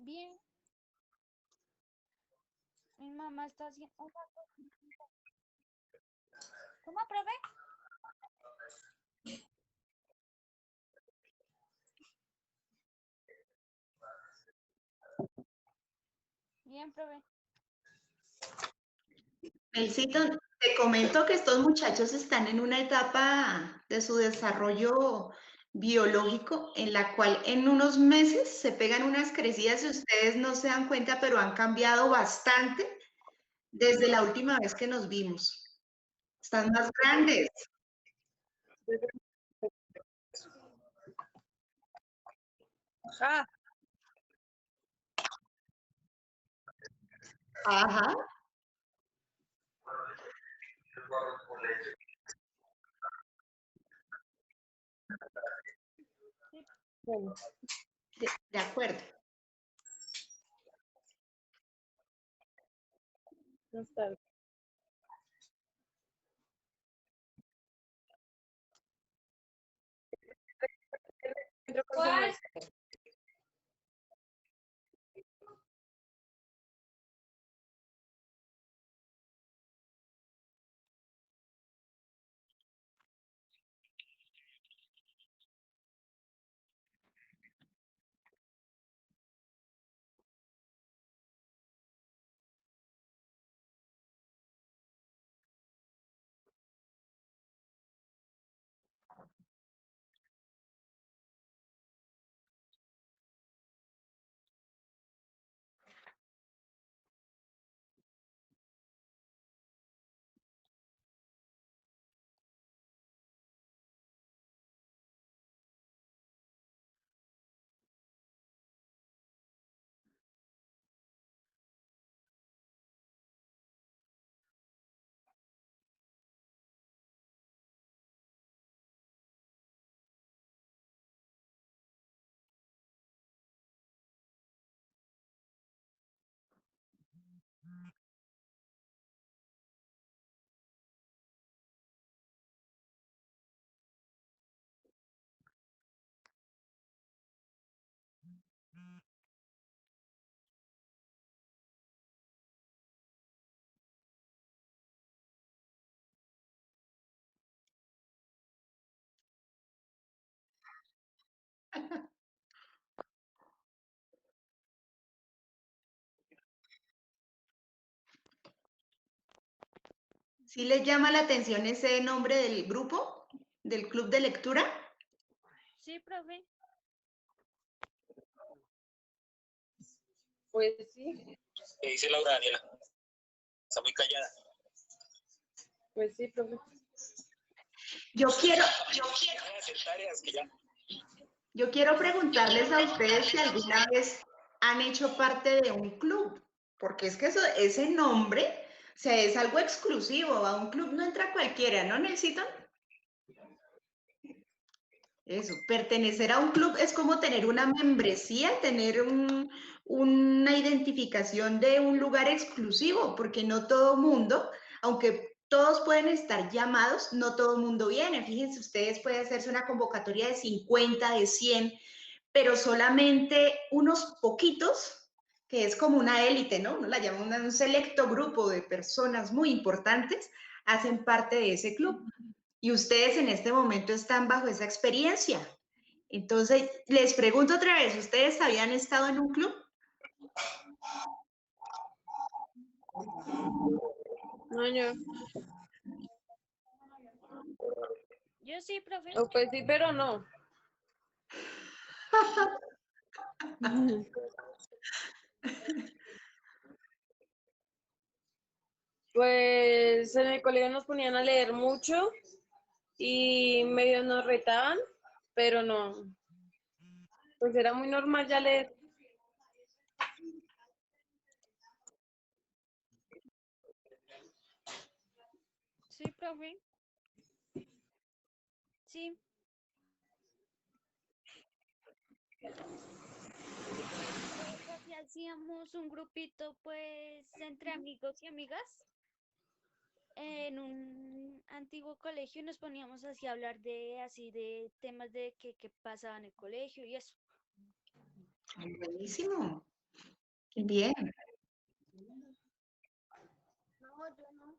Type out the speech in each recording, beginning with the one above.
Bien, mi mamá está haciendo una cosita. ¿Cómo, profe? Bien, profe. Nelsito, te comento que estos muchachos están en una etapa de su desarrollo biológico en la cual en unos meses se pegan unas crecidas y ustedes no se dan cuenta, pero han cambiado bastante desde la última vez que nos vimos. Están más grandes. Ah, Ajá. bueno, De acuerdo. más tarde. Entro con su ¿Cuál? música. ¿Sí les llama la atención ese nombre del grupo, del club de lectura? Sí, profe. Pues sí, ¿Qué dice Laura Daniela? Está muy callada. pues sí, profe. Yo quiero, Deja de hacer tareas que ya. yo quiero preguntarles a ustedes si alguna vez han hecho parte de un club, porque es que ese nombre, o sea, es algo exclusivo, a un club no entra cualquiera, ¿no, Nelsito? Eso, pertenecer a un club es como tener una membresía, tener una identificación de un lugar exclusivo, porque no todo mundo, aunque todos pueden estar llamados, no todo mundo viene. Fíjense, ustedes pueden hacerse una convocatoria de 50, de 100, pero solamente unos poquitos, que es como una élite, ¿no? Uno la llama un selecto grupo de personas muy importantes, hacen parte de ese club. Y ustedes en este momento están bajo esa experiencia. Entonces, les pregunto otra vez, ¿ustedes habían estado en un club? No, yo. Yo sí, profe. Oh, pues sí, pero no. Pues en el colegio nos ponían a leer mucho y medio nos retaban, pero no. Pues era muy normal ya leer. Sí, profe. Sí. Pues así hacíamos un grupito, pues, entre amigos y amigas en un antiguo colegio y nos poníamos así a hablar de así de temas de que pasaba en el colegio y eso. Ay, buenísimo. Bien. No, yo no.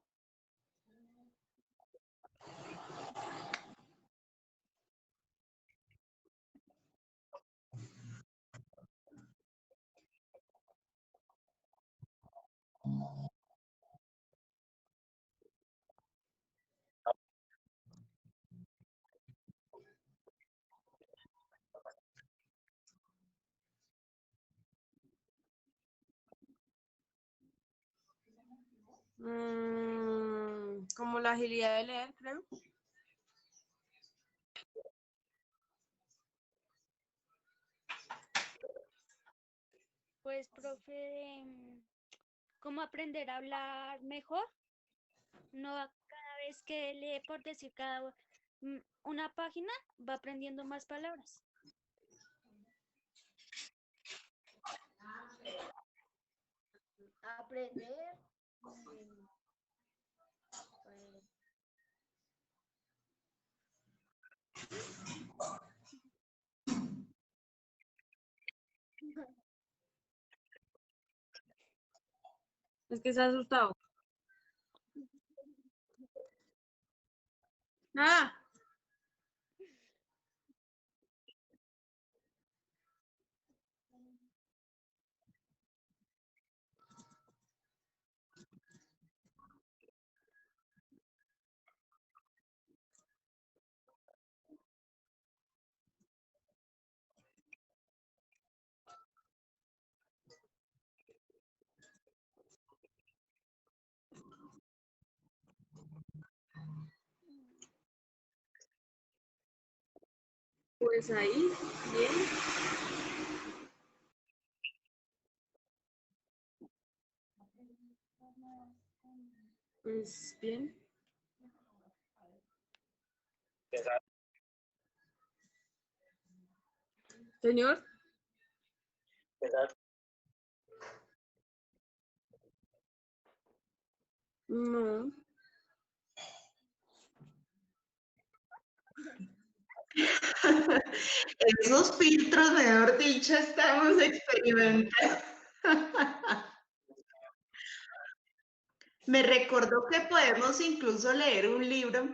Como la agilidad de leer, creo. Pues, profe, ¿cómo aprender a hablar mejor? No cada vez que lee, por decir una página, va aprendiendo más palabras. Aprender. Pues, Es que se ha asustado. Ah, pues ahí, bien. Pues bien. Señor. No. Esos filtros, mejor dicho, estamos experimentando. Me recordó que podemos incluso leer un libro,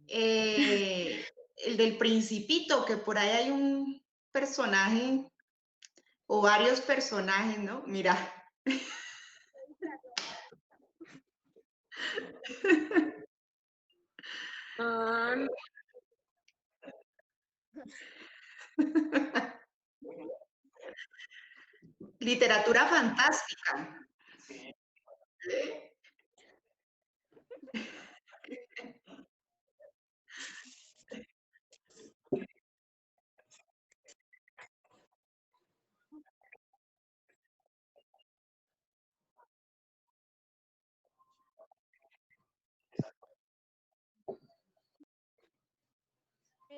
el del Principito, que por ahí hay un personaje o varios personajes, ¿no? Mira. Ah, no. Literatura fantástica.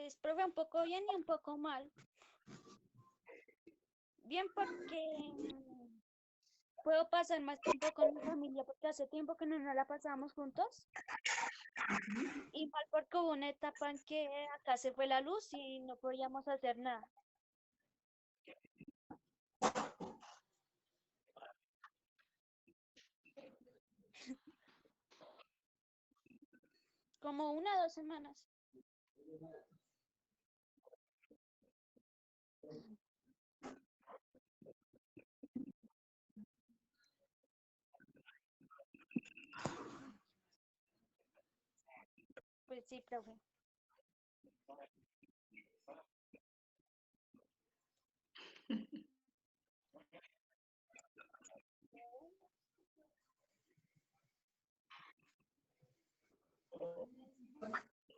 pues, profe, un poco bien y un poco mal. Bien porque puedo pasar más tiempo con mi familia porque hace tiempo que no nos la pasamos juntos. Y mal porque hubo una etapa en que acá se fue la luz y no podíamos hacer nada. Como 1 o 2 semanas. Pues sí, profe.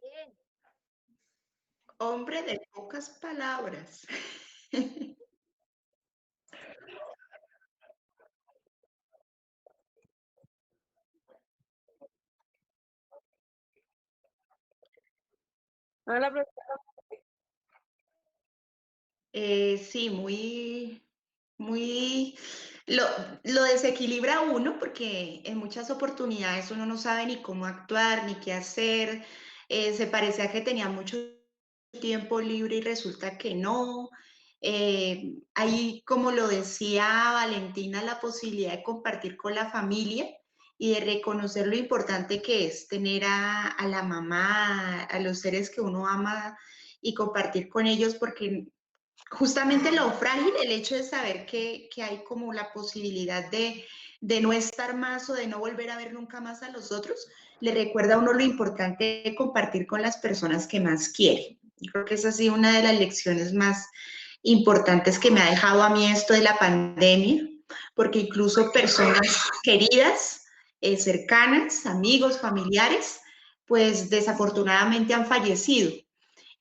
Bien. Hombre de pocas palabras. Ah, la profesora. Sí, muy, lo desequilibra a uno porque en muchas oportunidades uno no sabe ni cómo actuar, ni qué hacer. Se parecía que tenía mucho tiempo libre y resulta que no. Hay, como lo decía Valentina, la posibilidad de compartir con la familia y de reconocer lo importante que es tener a la mamá, a los seres que uno ama y compartir con ellos, porque justamente lo frágil, el hecho de saber que hay como la posibilidad de no estar más o de no volver a ver nunca más a los otros, le recuerda a uno lo importante de compartir con las personas que más quiere. Yo creo que esa ha sido una de las lecciones más importantes que me ha dejado a mí esto de la pandemia, porque incluso personas queridas, cercanas, amigos, familiares, pues desafortunadamente han fallecido.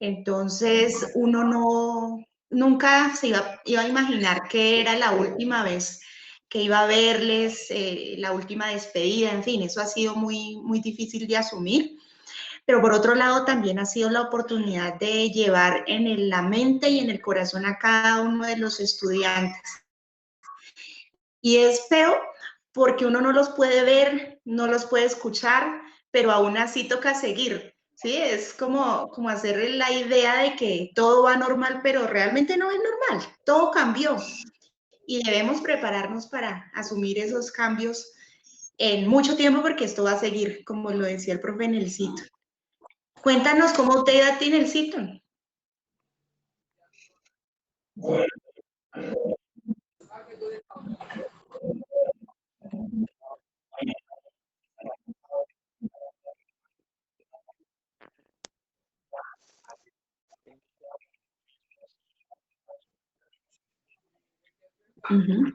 Entonces uno nunca se iba a imaginar que era la última vez que iba a verles, la última despedida, en fin, eso ha sido muy, muy difícil de asumir. Pero por otro lado también ha sido la oportunidad de llevar en la mente y en el corazón a cada uno de los estudiantes. Y es feo porque uno no los puede ver, no los puede escuchar, pero aún así toca seguir. Sí, es como hacer la idea de que todo va normal, pero realmente no es normal, todo cambió y debemos prepararnos para asumir esos cambios en mucho tiempo porque esto va a seguir, como lo decía el profe Nelsito. Cuéntanos cómo te da a ti, Nelsito. Uh-huh.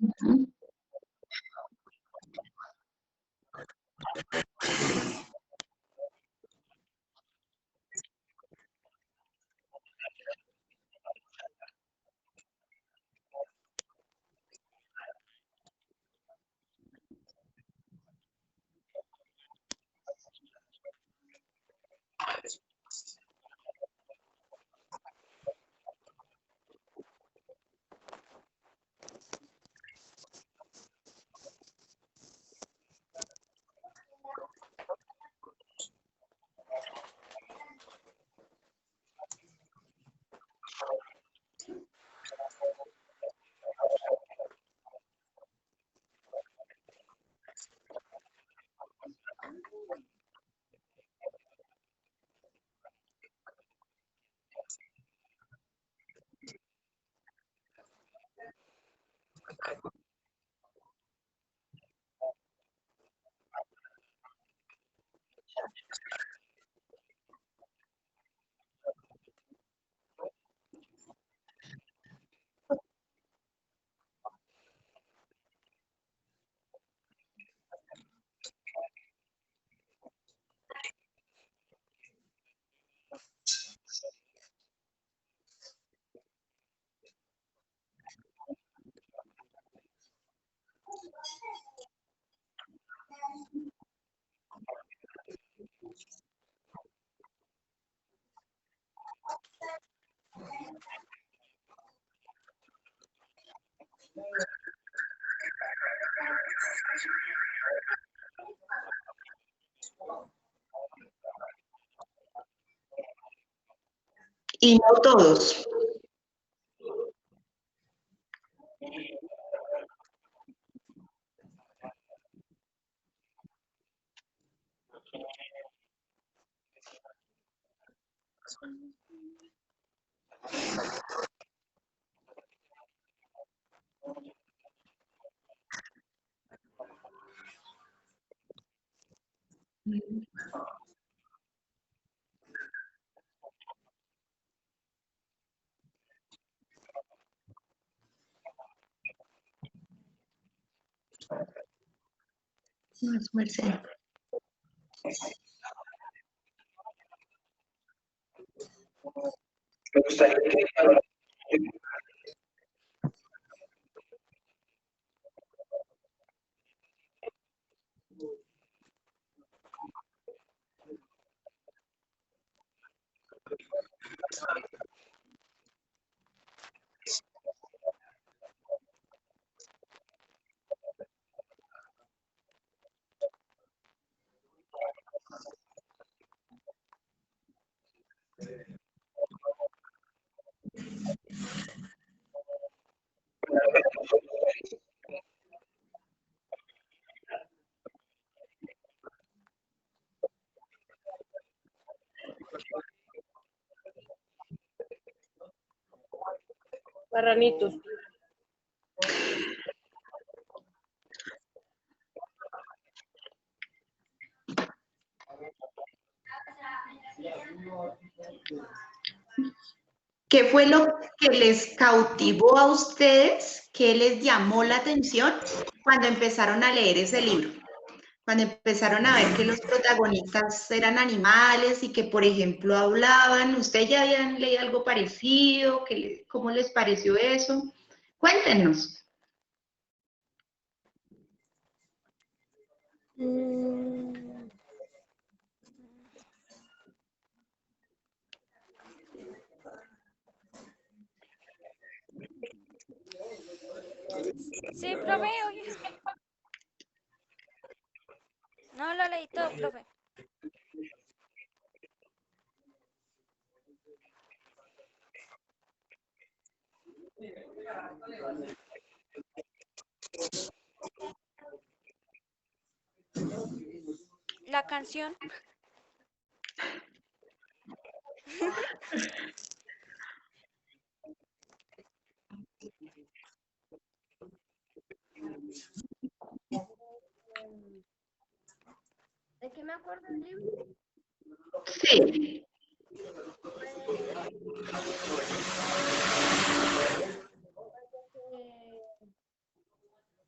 Uh-huh. Y no todos. No es Mercedes. Me gustaría que Marranitos. ¿Qué fue lo que les cautivó a ustedes? ¿Qué les llamó la atención cuando empezaron a leer ese libro? Cuando empezaron a ver que los protagonistas eran animales y que, por ejemplo, hablaban. ¿Ustedes ya habían leído algo parecido? ¿Cómo les pareció eso? Cuéntenos. Sí, profe, oye. No lo leí todo, profe. La canción. ¿De qué me acuerdo del libro? Sí.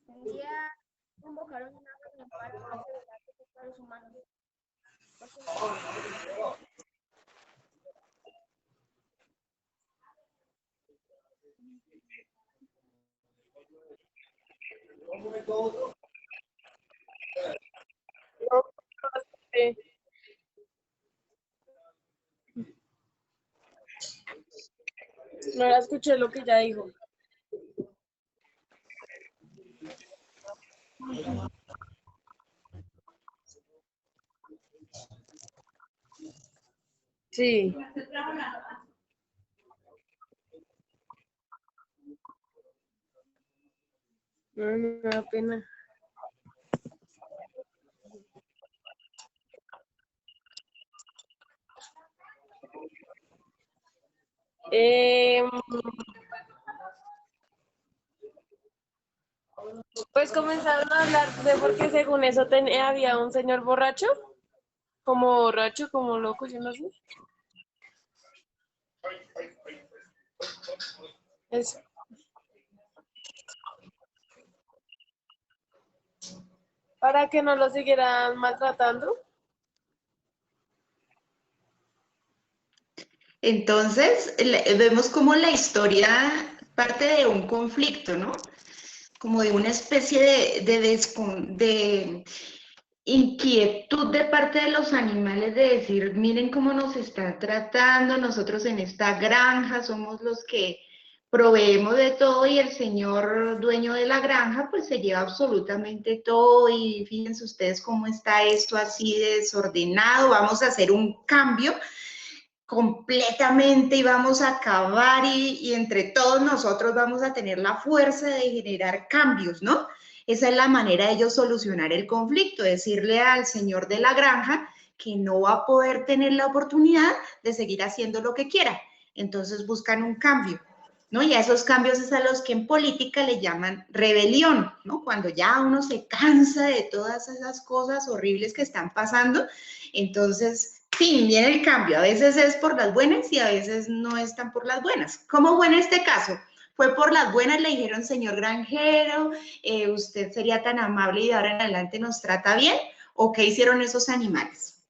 Un día convocaron una reunión para celebrar a los humanos. Sí. No la escuché lo que ella dijo. Sí. No, me da pena. Pues comenzaron a hablar de porque según eso había un señor borracho, como loco, yo no sé. Eso. Para que no lo siguieran maltratando. Entonces, vemos como la historia parte de un conflicto, ¿no? Como de una especie de inquietud de parte de los animales de decir, miren cómo nos está tratando, nosotros en esta granja somos los que proveemos de todo y el señor dueño de la granja pues se lleva absolutamente todo y fíjense ustedes cómo está esto así desordenado, vamos a hacer un cambio completamente y vamos a acabar y entre todos nosotros vamos a tener la fuerza de generar cambios, ¿no? Esa es la manera de ellos solucionar el conflicto, decirle al señor de la granja que no va a poder tener la oportunidad de seguir haciendo lo que quiera. Entonces buscan un cambio, ¿no? Y a esos cambios es a los que en política le llaman rebelión, ¿no? Cuando ya uno se cansa de todas esas cosas horribles que están pasando, entonces sí, viene el cambio. A veces es por las buenas y a veces no es tan por las buenas. ¿Cómo fue en este caso? Fue por las buenas, le dijeron, señor granjero, usted sería tan amable y de ahora en adelante nos trata bien. ¿O qué hicieron esos animales?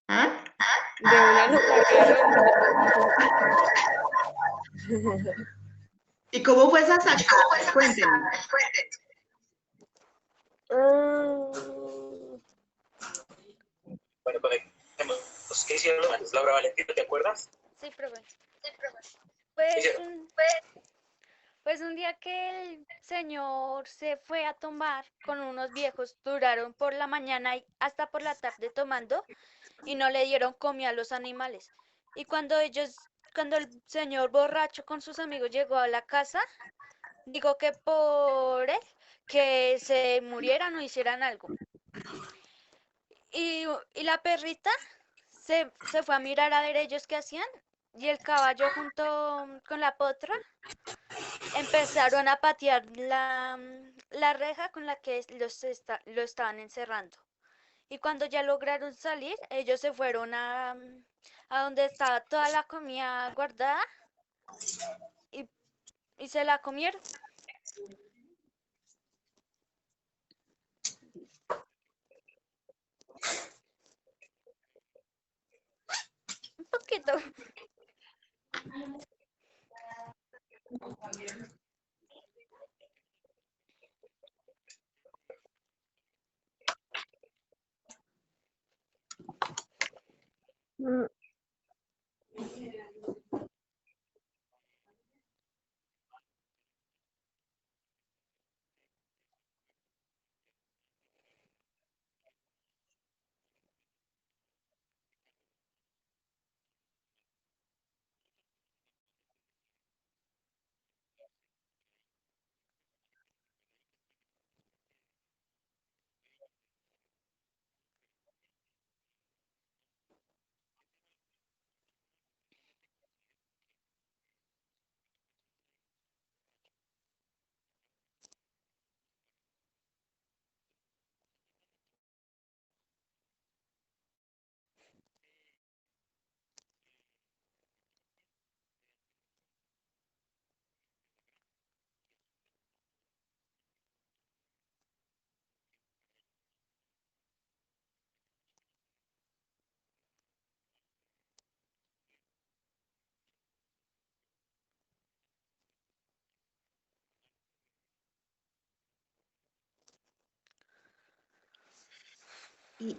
¿Ah? De una no ¿Y cómo fue esa sacada? Cuéntenme. Bueno, conectemos. ¿Qué hicieron Laura Valentina? ¿Te acuerdas? Sí, profe. ¿Qué Pues hicieron? pues un día que el señor se fue a tomar con unos viejos, duraron por la mañana y hasta por la tarde tomando y no le dieron comida a los animales. Y cuando ellos cuando el señor borracho con sus amigos llegó a la casa, dijo que por él, que se murieran o hicieran algo. Y la perrita se fue a mirar a ver ellos qué hacían, y el caballo junto con la potra empezaron a patear la reja con la que lo estaban encerrando. Y cuando ya lograron salir, ellos se fueron a donde estaba toda la comida guardada y, y se la comieron. Un poquito. Mm,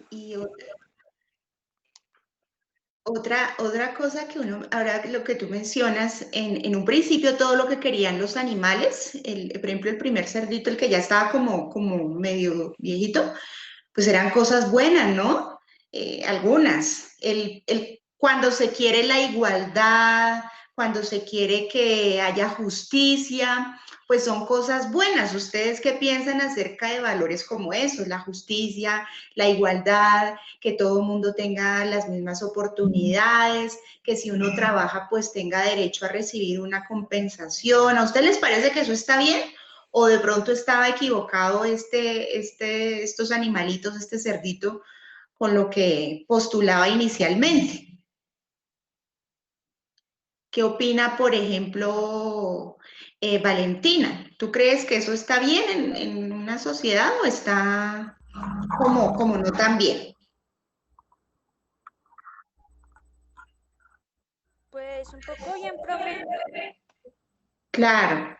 Y otra cosa que uno, ahora lo que tú mencionas, en un principio todo lo que querían los animales, por ejemplo el primer cerdito, el que ya estaba como medio viejito, pues eran cosas buenas, ¿no? Algunas. Cuando se quiere la igualdad, cuando se quiere que haya justicia, pues son cosas buenas. ¿Ustedes qué piensan acerca de valores como esos? La justicia, la igualdad, que todo el mundo tenga las mismas oportunidades, que si uno trabaja, pues tenga derecho a recibir una compensación. ¿A ustedes les parece que eso está bien? ¿O de pronto estaba equivocado estos animalitos, este cerdito, con lo que postulaba inicialmente? ¿Qué opina, por ejemplo, Valentina? ¿Tú crees que eso está bien en una sociedad o está como no tan bien? Pues un poco bien, profe. Claro,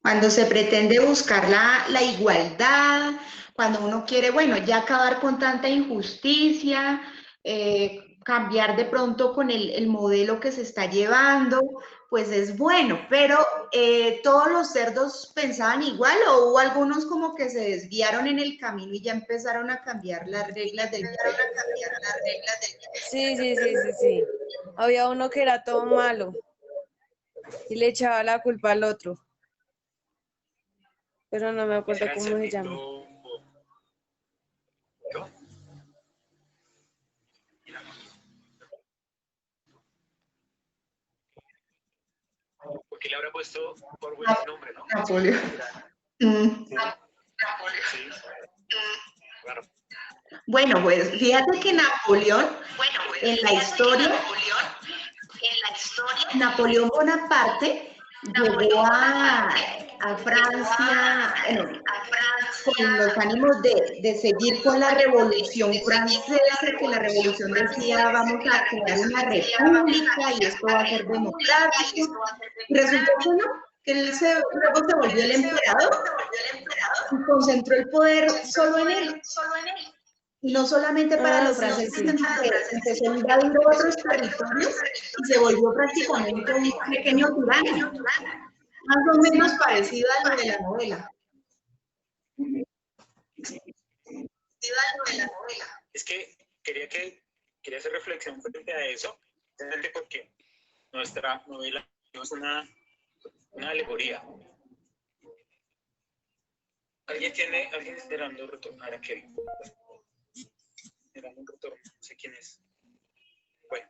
cuando se pretende buscar la igualdad, cuando uno quiere, bueno, ya acabar con tanta injusticia, cambiar de pronto con el modelo que se está llevando, pues es bueno, pero ¿todos los cerdos pensaban igual o hubo algunos como que se desviaron en el camino y ya empezaron a cambiar las reglas del juego? sí, sí, sí, sí, sí. Había uno que era todo malo y le echaba la culpa al otro, pero no me acuerdo Era el cómo se llama. cerdito. ¿Yo? ¿Por qué le habrá puesto Orwell ese nombre, no? Napoleón. Mm. Sí. Claro. Bueno, pues fíjate que Napoleón, en la historia, Napoleón Bonaparte llegó a Francia, bueno, con los ánimos de seguir con la revolución francesa, que la revolución decía vamos a crear una república y esto va a ser democrático. Y resultó que no, que luego se volvió el emperador y concentró el poder solo en él. Y no solamente para Ah, los sí, sí, franceses, sí. sino que empezó a invadir otros territorios y se volvió prácticamente un pequeño tirano, más o menos parecido a lo de la novela. Es que quería hacer reflexión frente a eso, porque nuestra novela es una alegoría. ¿Alguien esperando retornar a Kevin? Esperando un retorno, no sé quién es. Bueno,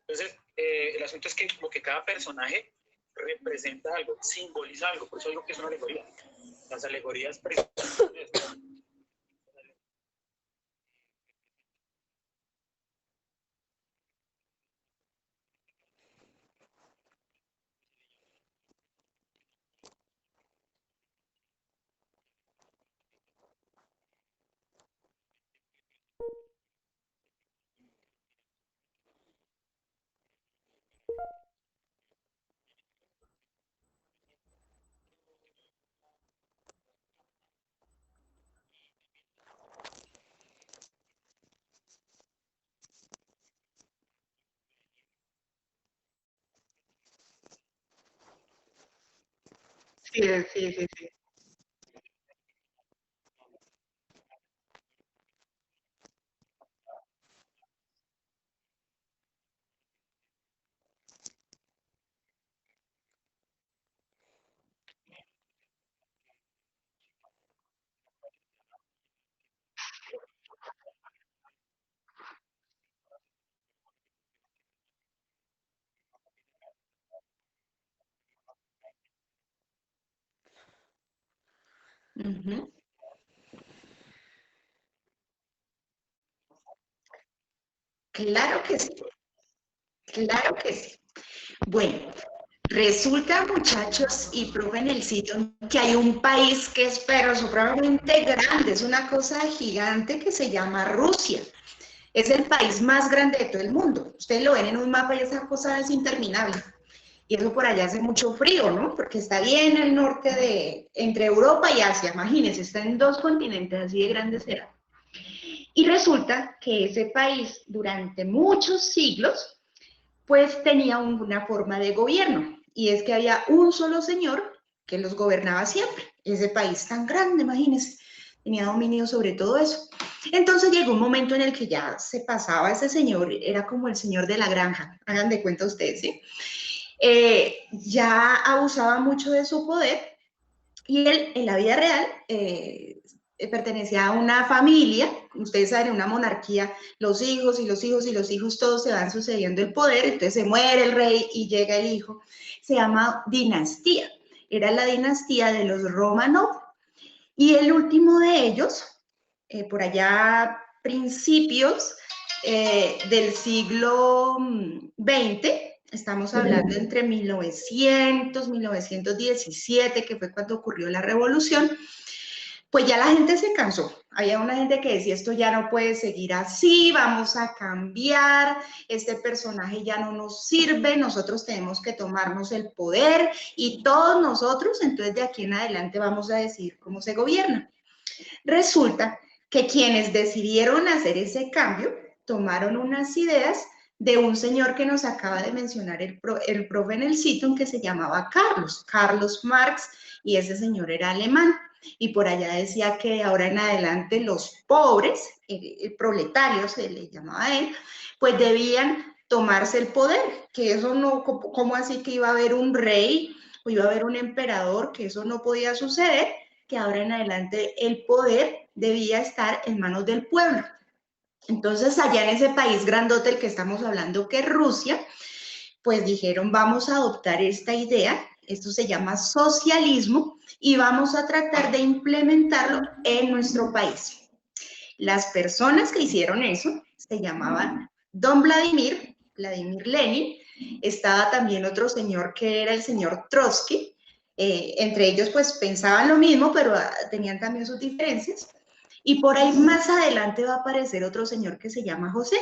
entonces el asunto es que como que cada personaje representa algo, simboliza algo, por eso digo que es una alegoría. Las alegorías presentan esto. Sí, sí, sí, sí. Ujú. Claro que sí, claro que sí. Bueno, resulta, muchachos, y profe en el sitio, que hay un país que es pero supremamente grande, es una cosa gigante que se llama Rusia. Es el país más grande de todo el mundo. Ustedes lo ven en un mapa y esa cosa es interminable. Y eso por allá hace mucho frío, ¿no? Porque está bien al norte entre Europa y Asia, imagínense, está en dos continentes, así de grande será. Y resulta que ese país durante muchos siglos pues tenía una forma de gobierno, y es que había un solo señor que los gobernaba siempre. Ese país tan grande, imagínense, tenía dominio sobre todo eso. Entonces llegó un momento en el que ya se pasaba ese señor, era como el señor de la granja, hagan de cuenta ustedes, ¿sí? Ya abusaba mucho de su poder, y él en la vida real pertenecía a una familia. Ustedes saben, en una monarquía, los hijos y los hijos y los hijos, todos se van sucediendo el poder, entonces se muere el rey y llega el hijo. Se llama dinastía, era la dinastía de los Romanov, y el último de ellos, por allá principios del siglo XX, estamos hablando entre 1900, 1917, que fue cuando ocurrió la revolución, pues ya la gente se cansó. Había una gente que decía, esto ya no puede seguir así, vamos a cambiar, este personaje ya no nos sirve, nosotros tenemos que tomarnos el poder y todos nosotros, entonces de aquí en adelante vamos a decidir cómo se gobierna. Resulta que quienes decidieron hacer ese cambio tomaron unas ideas de un señor que nos acaba de mencionar el profe en el sitio, que se llamaba Carlos Marx, y ese señor era alemán. Y por allá decía que de ahora en adelante los pobres, el proletario se le llamaba a él, pues debían tomarse el poder, que eso no, ¿cómo así que iba a haber un rey o iba a haber un emperador? Que eso no podía suceder, que ahora en adelante el poder debía estar en manos del pueblo. Entonces, allá en ese país grandote del que estamos hablando, que es Rusia, pues dijeron, vamos a adoptar esta idea, esto se llama socialismo, y vamos a tratar de implementarlo en nuestro país. Las personas que hicieron eso se llamaban Don Vladimir Lenin, estaba también otro señor que era el señor Trotsky, entre ellos pues pensaban lo mismo, pero tenían también sus diferencias. Y por ahí más adelante va a aparecer otro señor que se llama José.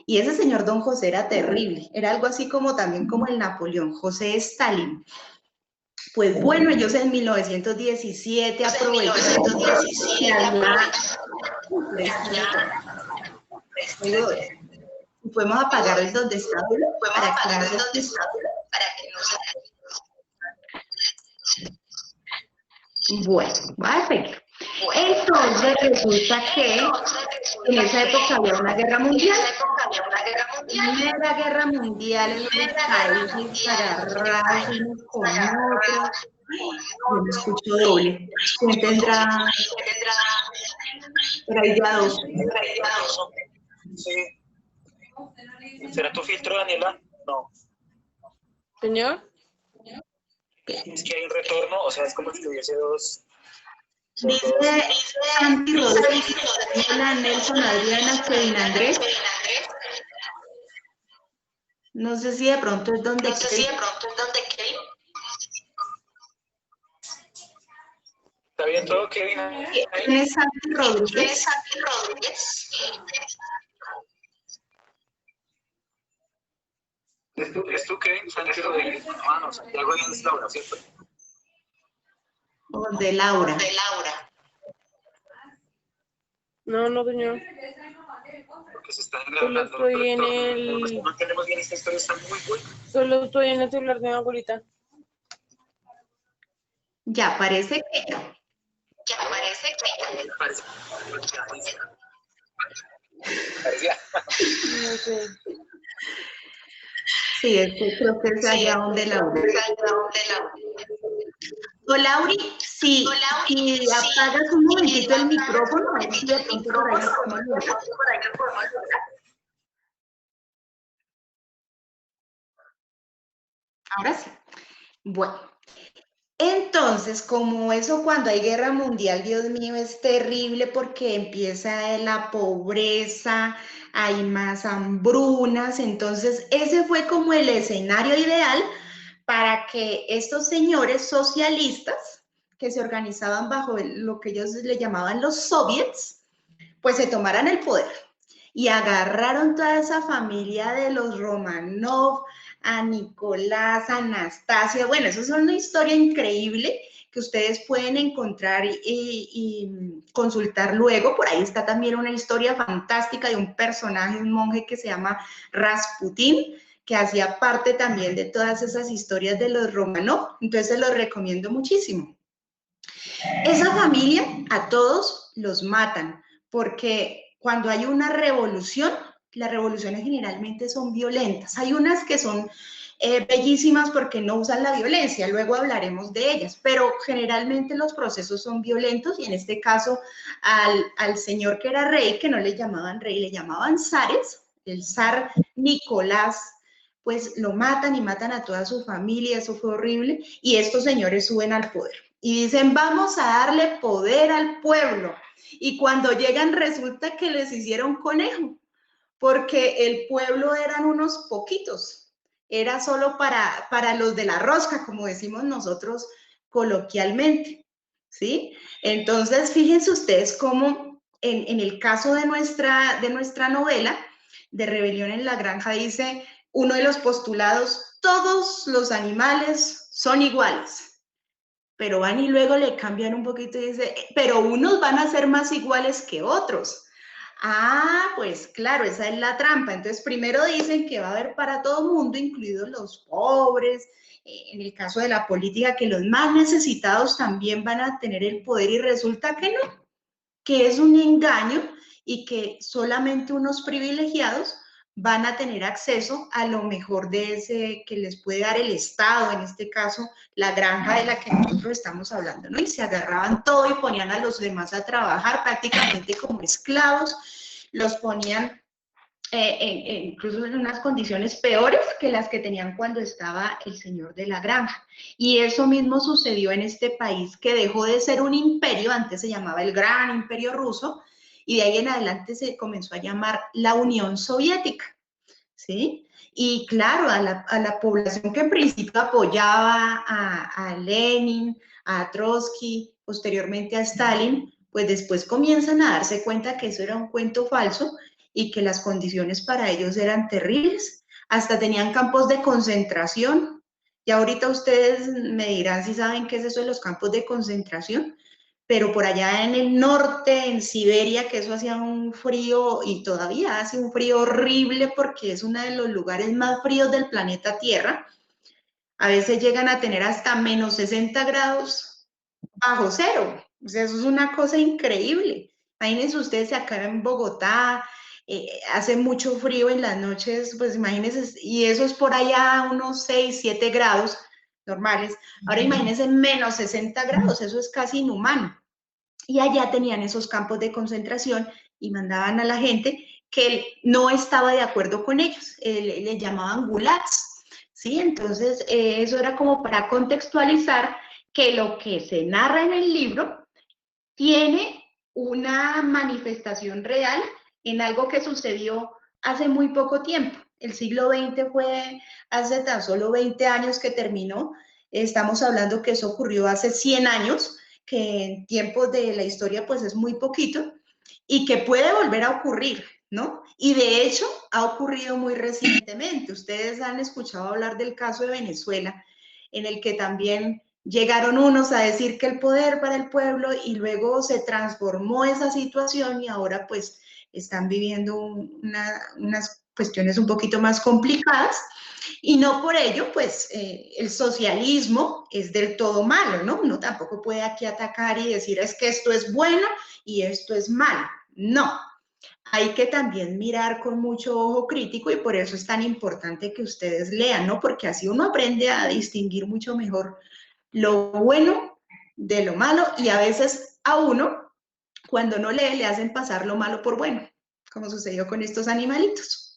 Y ese señor don José era terrible, era algo así como también como el Napoleón, José Stalin. Pues bueno, ellos en 1917 aprovecharon. Podemos apagar el donde está, para que no se... Bueno, va a ver. Entonces resulta que en esa época había una guerra mundial. Primera Guerra Mundial en los países agarrados unos con otros. Yo me escucho doble. ¿Quién tendrá? Por ahí ya dos. Sí. ¿Será tu filtro, Daniela? No. Señor. Es que hay un retorno, o sea, es como si tuviese dos. Dice Santi Rodríguez, Daniela, Nelson, Adriana, Kevin Andrés. No sé si de pronto es donde Kevin. ¿Está bien todo, Kevin? ¿Quién es Santi Rodríguez? ¿Es tú, Kevin? Santi Rodríguez. Ah, no, Santiago es Laura, ¿cierto? O de Laura. No, no, señor. Porque se está Solo grabando. estoy en el... No entendemos bien esta historia, está muy buena. Solo estoy en el celular de mi abuelita. Ya parece que. Parecía. No sé. Sí, creo que es allá donde Laura. O Lauri, si apagas un momentito el micrófono, a ver si de pronto por ahí lo podemos lograr. Ahora sí. Bueno, entonces, como eso cuando hay guerra mundial, Dios mío, es terrible porque empieza la pobreza, hay más hambrunas, entonces ese fue como el escenario ideal para que estos señores socialistas que se organizaban bajo lo que ellos le llamaban los soviets, pues se tomaran el poder y agarraron toda esa familia de los Romanov, a Nicolás, a Anastasia. Bueno, eso es una historia increíble que ustedes pueden encontrar y consultar luego. Por ahí está también una historia fantástica de un personaje, un monje que se llama Rasputín, que hacía parte también de todas esas historias de los Romanov. Entonces se los recomiendo muchísimo. Esa familia a todos los matan porque cuando hay una revolución, las revoluciones generalmente son violentas. Hay unas que son bellísimas porque no usan la violencia, luego hablaremos de ellas, pero generalmente los procesos son violentos y en este caso al señor que era rey, que no le llamaban rey, le llamaban zares, el zar Nicolás, pues lo matan y matan a toda su familia, eso fue horrible, y estos señores suben al poder y dicen, vamos a darle poder al pueblo. Y cuando llegan resulta que les hicieron conejo, porque el pueblo eran unos poquitos, era solo para los de la rosca, como decimos nosotros coloquialmente, ¿sí? Entonces, fíjense ustedes cómo en el caso de nuestra novela, de Rebelión en la Granja, dice uno de los postulados, todos los animales son iguales. Pero van y luego le cambian un poquito y dice, pero unos van a ser más iguales que otros. Ah, pues claro, esa es la trampa. Entonces, primero dicen que va a haber para todo mundo, incluidos los pobres, en el caso de la política, que los más necesitados también van a tener el poder y resulta que no, que es un engaño y que solamente unos privilegiados van a tener acceso a lo mejor de ese que les puede dar el Estado, en este caso la granja de la que nosotros estamos hablando, ¿no? Y se agarraban todo y ponían a los demás a trabajar prácticamente como esclavos, los ponían incluso en unas condiciones peores que las que tenían cuando estaba el señor de la granja. Y eso mismo sucedió en este país que dejó de ser un imperio, antes se llamaba el Gran Imperio Ruso, y de ahí en adelante se comenzó a llamar la Unión Soviética, ¿sí? Y claro, a la población que en principio apoyaba a Lenin, a Trotsky, posteriormente a Stalin, pues después comienzan a darse cuenta que eso era un cuento falso y que las condiciones para ellos eran terribles. Hasta tenían campos de concentración. Y ahorita ustedes me dirán si saben qué es eso de los campos de concentración, pero por allá en el norte, en Siberia, que eso hacía un frío y todavía hace un frío horrible porque es uno de los lugares más fríos del planeta Tierra. A veces llegan a tener hasta menos 60 grados bajo cero. O sea, eso es una cosa increíble. Imagínense ustedes acá en Bogotá, hace mucho frío en las noches, pues imagínense, y eso es por allá unos 6, 7 grados normales. Ahora imagínense menos 60 grados, eso es casi inhumano. Y allá tenían esos campos de concentración y mandaban a la gente que no estaba de acuerdo con ellos, le llamaban gulags, ¿sí? Entonces, eso era como para contextualizar que lo que se narra en el libro tiene una manifestación real en algo que sucedió hace muy poco tiempo. El siglo XX fue hace tan solo 20 años que terminó. Estamos hablando que eso ocurrió hace 100 años, que en tiempos de la historia pues es muy poquito, y que puede volver a ocurrir, ¿no? Y de hecho ha ocurrido muy recientemente. Ustedes han escuchado hablar del caso de Venezuela, en el que también llegaron unos a decir que el poder para el pueblo y luego se transformó esa situación y ahora pues están viviendo unas cuestiones un poquito más complicadas y no por ello pues el socialismo es del todo malo, ¿no? Uno tampoco puede aquí atacar y decir es que esto es bueno y esto es malo, no. Hay que también mirar con mucho ojo crítico y por eso es tan importante que ustedes lean, ¿no? Porque así uno aprende a distinguir mucho mejor lo bueno de lo malo y a veces a uno, cuando no lee, le hacen pasar lo malo por bueno, como sucedió con estos animalitos.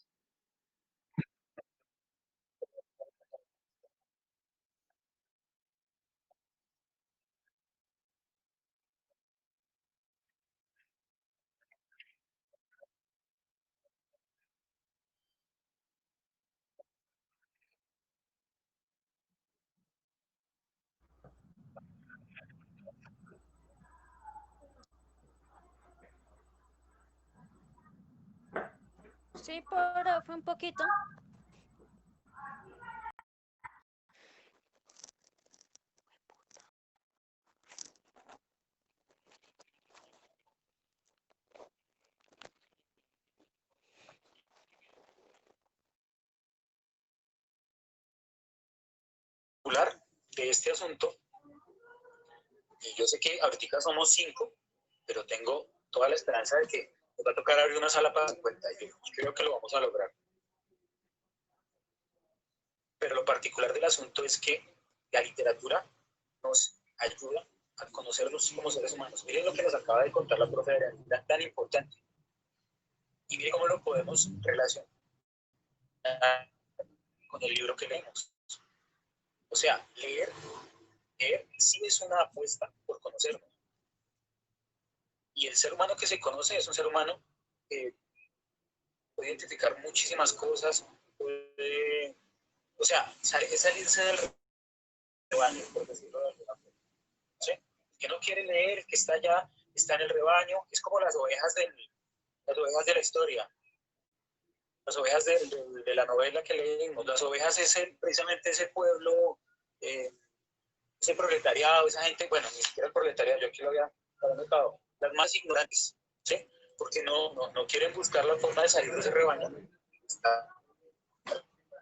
Sí, pero fue un poquito. De este asunto, y yo sé que ahorita somos 5, pero tengo toda la esperanza de que nos va a tocar abrir una sala para 50 y yo creo que lo vamos a lograr. Pero lo particular del asunto es que la literatura nos ayuda a conocernos como seres humanos. Miren lo que nos acaba de contar la profe Adriana, tan importante. Y miren cómo lo podemos relacionar con el libro que leemos. O sea, leer sí es una apuesta por conocernos. Y el ser humano que se conoce es un ser humano que puede identificar muchísimas cosas, puede, o sea, es salirse del rebaño, por decirlo de alguna forma. ¿Sí? Que no quiere leer, que está allá, está en el rebaño, es como las ovejas de la historia, las ovejas de la novela que leímos. Las ovejas es precisamente ese pueblo, ese proletariado, esa gente, bueno, ni siquiera el proletariado, yo aquí lo había notado, las más ignorantes, ¿sí? Porque no quieren buscar la forma de salir de ese rebaño. Está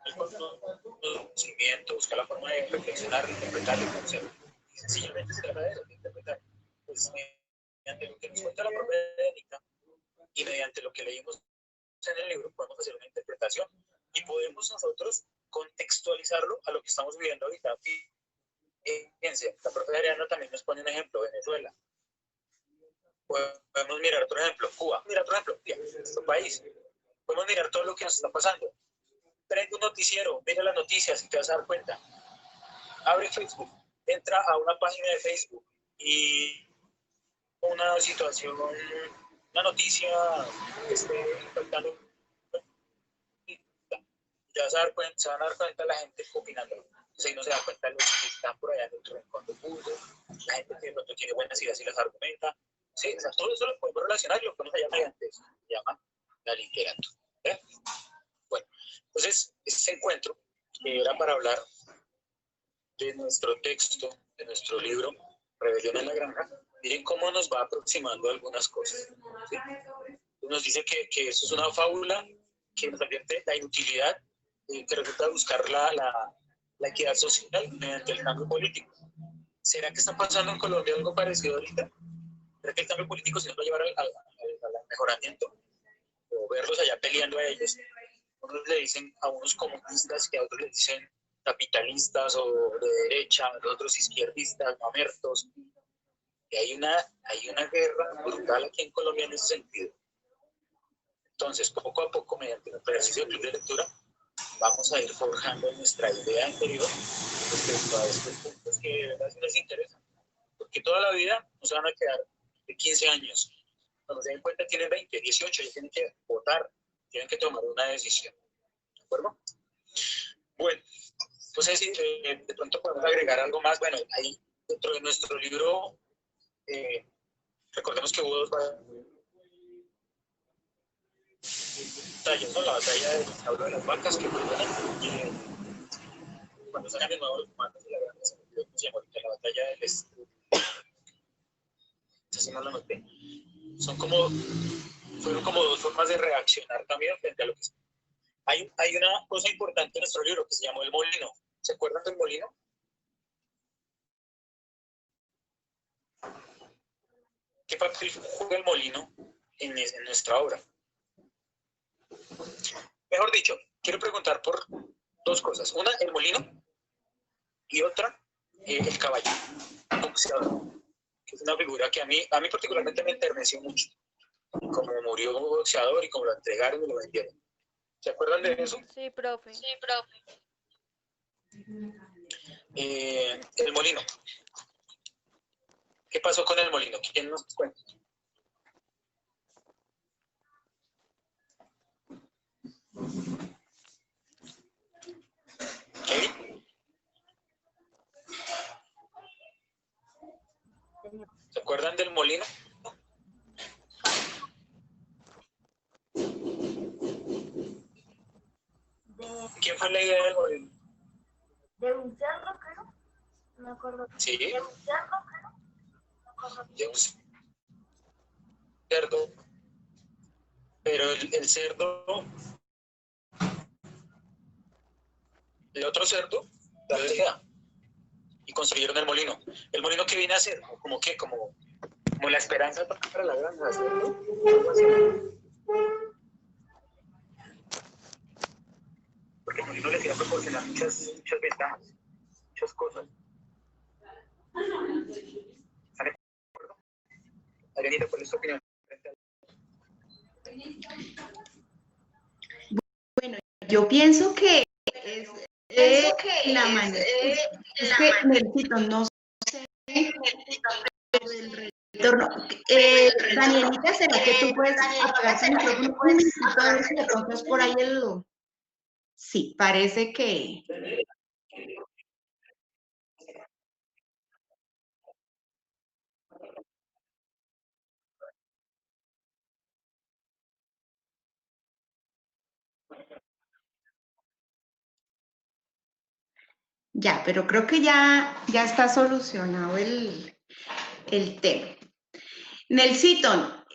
el conocimiento, buscar la forma de reflexionar, de interpretar, de conocer. Y sencillamente se trata de eso, de interpretar. Pues mediante lo que nos cuenta la propia Erika y mediante lo que leímos en el libro, podemos hacer una interpretación y podemos nosotros contextualizarlo a lo que estamos viviendo ahorita. Fíjense, la profe Adriana también nos pone un ejemplo, Venezuela. Podemos mirar otro ejemplo, Cuba. Mira otro ejemplo, nuestro país. Podemos mirar todo lo que nos está pasando. Prende un noticiero, mira las noticias y te vas a dar cuenta. Abre Facebook, entra a una página de Facebook y una situación, una noticia que esté impactando. Ya se van a dar cuenta la gente opinando. Entonces ahí no se da cuenta los que están por allá en otro rincón del mundo, la gente que de pronto tiene buenas ideas y las argumenta. Sí, o sea, todo eso lo podemos relacionar y lo podemos hallar mediante eso. Se llama la literatura. ¿Eh? Bueno, entonces, este encuentro era para hablar de nuestro texto, de nuestro libro, Rebelión en la Granja. Miren cómo nos va aproximando algunas cosas. ¿Sí? Nos dice que eso es una fábula que nos advierte la inutilidad que resulta buscar la equidad social mediante el cambio político. ¿Será que está pasando en Colombia algo parecido ahorita? ¿Será que el cambio político se nos va a llevar al mejoramiento? O verlos allá peleando a ellos, unos le dicen a unos comunistas que a otros le dicen capitalistas o de derecha, a otros izquierdistas, mamertos. Y hay una guerra brutal aquí en Colombia en ese sentido. Entonces, poco a poco, mediante el ejercicio de club de lectura, vamos a ir forjando nuestra idea interior respecto a estos puntos que de verdad sí les interesan. Porque toda la vida no se van a quedar de 15 años. Cuando se den cuenta tienen 20, 18, ya tienen que votar, tienen que tomar una decisión. ¿De acuerdo? Bueno, entonces de pronto podemos agregar algo más. Bueno, ahí dentro de nuestro libro, recordemos que hubo dos batallas, ¿no? La batalla de Saulo de las Vacas, que fue cuando sacan de nuevo los comandos de la Gran se llama ahorita la batalla del así no lo noté. Fueron como dos formas de reaccionar también frente a lo que hay una cosa importante en nuestro libro que se llamó el molino. ¿Se acuerdan del molino? ¿Qué papel juega el molino en nuestra obra? Mejor dicho, quiero preguntar por dos cosas. Una, el molino, y otra, el caballo, el boxeador, que es una figura que a mí particularmente me enterneció mucho. Como murió como boxeador y como lo entregaron y lo vendieron. ¿Se acuerdan de eso? Sí, profe. Sí, profe. El molino. ¿Qué pasó con el molino? ¿Quién nos cuenta? ¿Kevin? ¿Se acuerdan del molino? ¿Quién fue la idea del molino? De un cerdo, creo. No me acuerdo. Sí. De un cerdo, creo. No me acuerdo. De un cerdo. Pero el cerdo, el otro cerdo, dale la idea. Y construyeron el molino. ¿El molino qué viene a hacer? ¿Como qué? Como la esperanza para la granja, ¿cierto? Porque el molino le quiere proporcionar muchas ventajas, muchas cosas. ¿Están de acuerdo? Adrianita, ¿cuál es tu opinión? Bueno, yo pienso que es la manera. Es que necesito, no sé, del retorno. Danielita, ¿será que tú puedes apagar tu micrófono un momentito a ver si de pronto es por ahí el... Sí, parece que... Ya, pero creo que ya está solucionado el tema. Nelsito,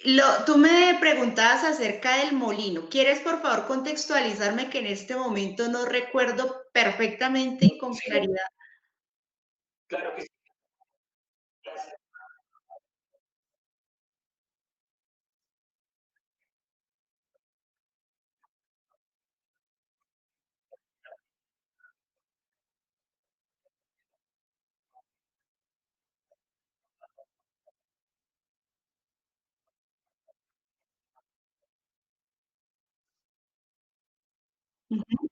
tú me preguntabas acerca del molino. ¿Quieres, por favor, contextualizarme que en este momento no recuerdo perfectamente y con claridad? Claro que sí. Ujú.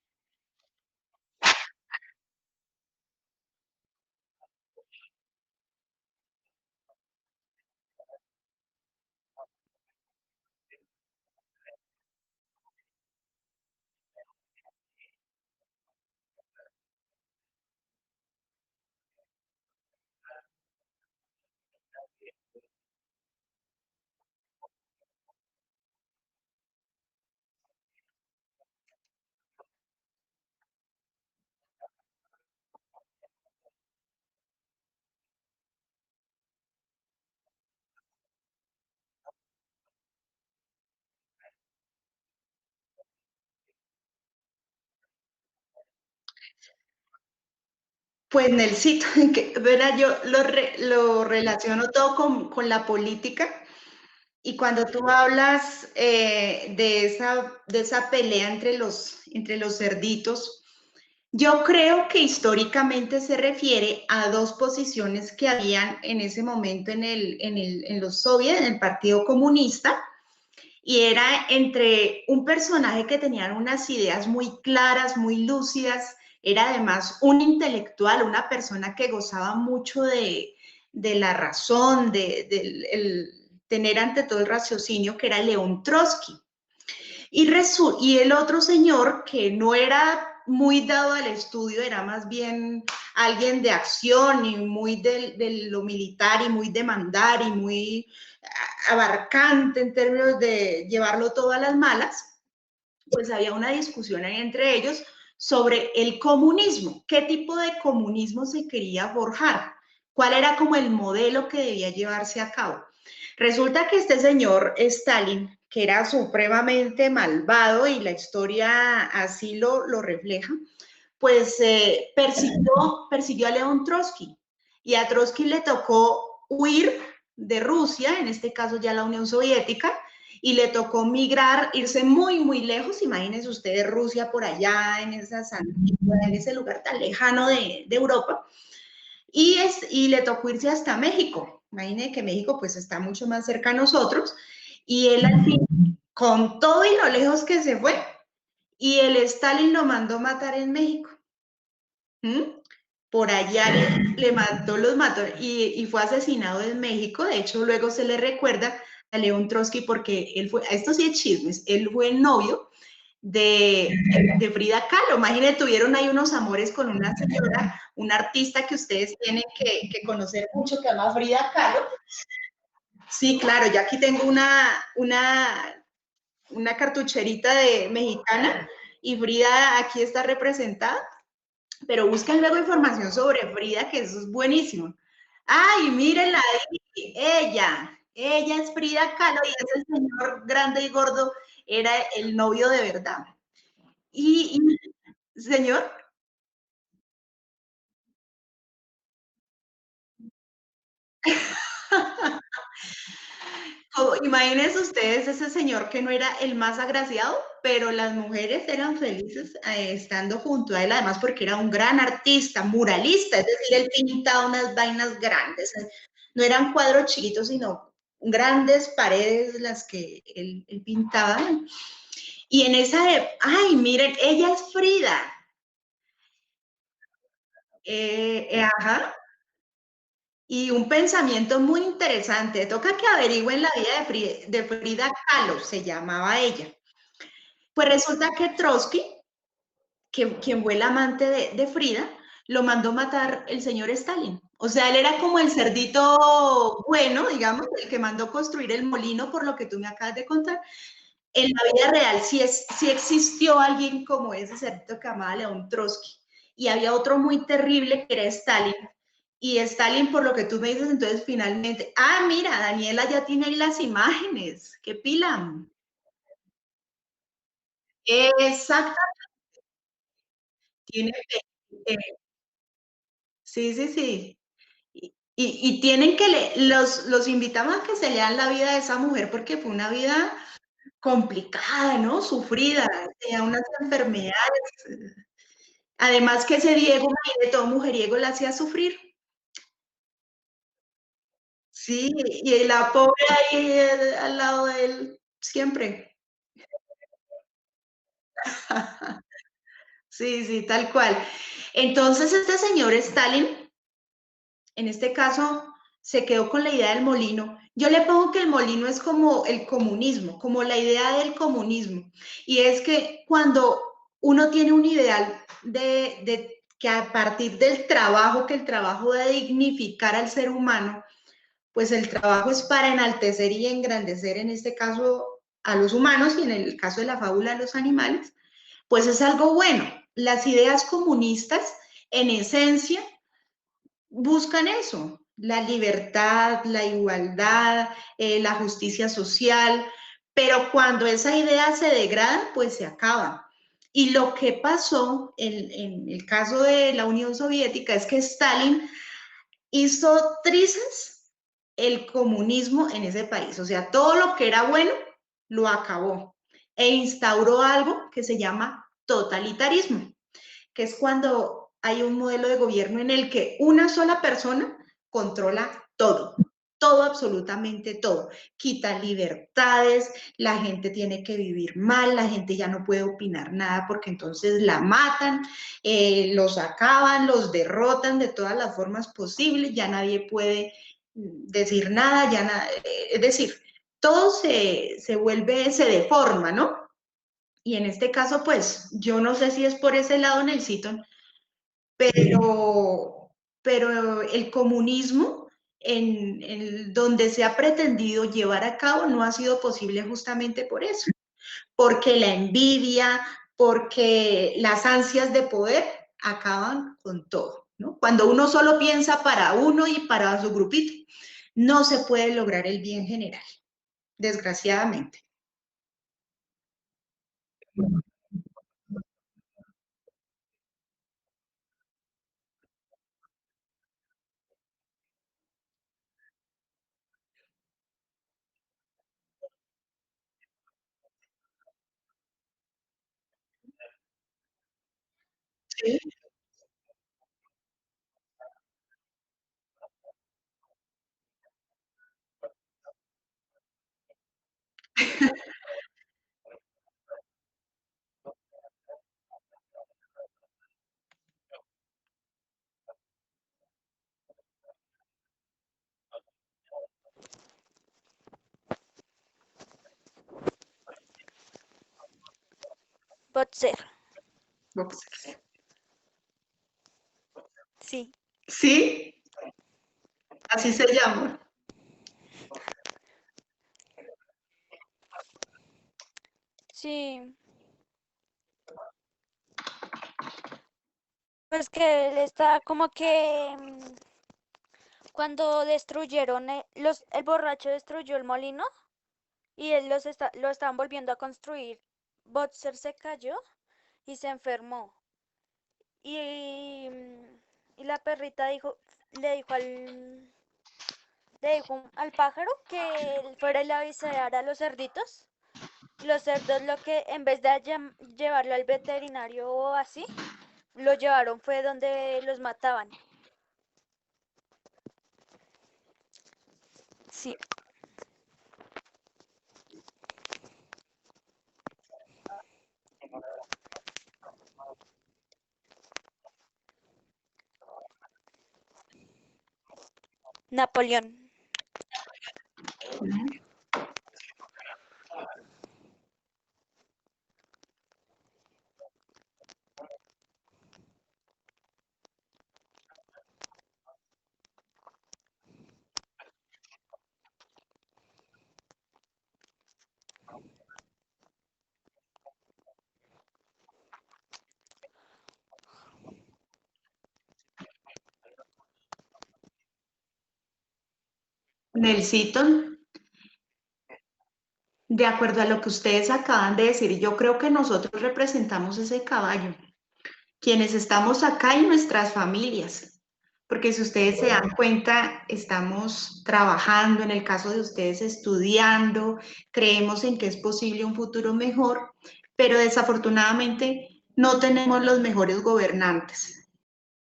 Pues Nelsito, verá, yo lo relaciono todo con la política Y cuando tú hablas de esa pelea entre los cerditos, yo creo que históricamente se refiere a dos posiciones que habían en ese momento en los soviets, en el Partido Comunista, y era entre un personaje que tenía unas ideas muy claras, muy lúcidas, era además un intelectual, una persona que gozaba mucho de la razón, de tener ante todo el raciocinio, que era León Trotsky. Y el otro señor, que no era muy dado al estudio, era más bien alguien de acción y muy de lo militar y muy de mandar y muy abarcante en términos de llevarlo todo a las malas, pues había una discusión ahí entre ellos sobre el comunismo, qué tipo de comunismo se quería forjar, cuál era como el modelo que debía llevarse a cabo. Resulta que este señor Stalin, que era supremamente malvado y la historia así lo refleja, pues persiguió a León Trotsky y a Trotsky le tocó huir de Rusia, en este caso ya la Unión Soviética, y le tocó migrar, irse muy, muy lejos. Imagínense ustedes Rusia por allá, en ese lugar tan lejano de Europa, y le tocó irse hasta México. Imagínense que México pues está mucho más cerca a nosotros, y él al fin, con todo y lo lejos que se fue, y el Stalin lo mandó matar en México. Por allá le mató, los mató y fue asesinado en México. De hecho, luego se le recuerda a León Trotsky porque él fue, esto sí es chismes, él fue el novio de Frida Kahlo. Imagínense, tuvieron ahí unos amores con una señora, una artista que ustedes tienen que conocer mucho, que se llama Frida Kahlo. Sí, claro, yo aquí tengo una cartucherita de mexicana y Frida aquí está representada. Pero buscan luego información sobre Frida, que eso es buenísimo. Ay, mírenla ahí, ella es Frida Kahlo y ese señor grande y gordo era el novio de verdad. Y señor, imagínense ustedes ese señor que no era el más agraciado, pero las mujeres eran felices estando junto a él, además porque era un gran artista, muralista, es decir, él pintaba unas vainas grandes, no eran cuadros chiquitos, sino grandes paredes las que él pintaba. Y en esa, ay, miren, ella es Frida. Ajá. Y un pensamiento muy interesante. Toca que averigüen la vida de Frida Kahlo, se llamaba ella. Pues resulta que Trotsky, quien fue el amante de Frida, lo mandó matar el señor Stalin. O sea, él era como el cerdito bueno, digamos, el que mandó construir el molino, por lo que tú me acabas de contar. En la vida real sí existió alguien como ese cerdito que amaba León Trotsky. Y había otro muy terrible que era Stalin. Y Stalin, por lo que tú me dices, entonces finalmente, mira, Daniela ya tiene ahí las imágenes. ¡Qué pila! Exactamente. Tiene, eh, sí, sí, sí. Y tienen que los invitamos a que se lean la vida de esa mujer porque fue una vida complicada, ¿no? Sufrida, tenía unas enfermedades. Además que ese Diego, de todo mujeriego, la hacía sufrir. Sí, y la pobre ahí al lado de él siempre. Sí, sí, tal cual. Entonces, este señor Stalin, en este caso, se quedó con la idea del molino. Yo le pongo que el molino es como el comunismo, como la idea del comunismo. Y es que cuando uno tiene un ideal de que a partir del trabajo, que el trabajo de dignificar al ser humano, pues el trabajo es para enaltecer y engrandecer, en este caso, a los humanos y en el caso de la fábula a los animales, pues es algo bueno. Las ideas comunistas, en esencia, buscan eso, la libertad, la igualdad, la justicia social, pero cuando esa idea se degrada, pues se acaba. Y lo que pasó en el caso de la Unión Soviética es que Stalin hizo trizas el comunismo en ese país. O sea, todo lo que era bueno lo acabó e instauró algo que se llama totalitarismo, que es cuando hay un modelo de gobierno en el que una sola persona controla todo, todo, absolutamente todo. Quita libertades, la gente tiene que vivir mal, la gente ya no puede opinar nada porque entonces la matan, los acaban, los derrotan de todas las formas posibles, ya nadie puede decir nada, es decir, todo se vuelve, se deforma, ¿no? Y en este caso, pues, yo no sé si es por ese lado, Nelsito, pero el comunismo donde se ha pretendido llevar a cabo no ha sido posible justamente por eso, porque la envidia, porque las ansias de poder acaban con todo, ¿no? Cuando uno solo piensa para uno y para su grupito, no se puede lograr el bien general, desgraciadamente. Sí. Boxer, Boxers. sí. ¿Sí? Así se llama. Sí. Pues que él está como que cuando destruyeron el borracho destruyó el molino y él lo estaban volviendo a construir. Boxer se cayó y se enfermó. Y, y la perrita le dijo al pájaro que él fuera y le avisara a los cerditos. Y los cerdos lo que en vez de llevarlo al veterinario o así, lo llevaron fue donde los mataban. Sí. Napoleón. Nelsito, de acuerdo a lo que ustedes acaban de decir, yo creo que nosotros representamos ese caballo, quienes estamos acá y nuestras familias, porque si ustedes se dan cuenta, estamos trabajando, en el caso de ustedes estudiando, creemos en que es posible un futuro mejor, pero desafortunadamente no tenemos los mejores gobernantes.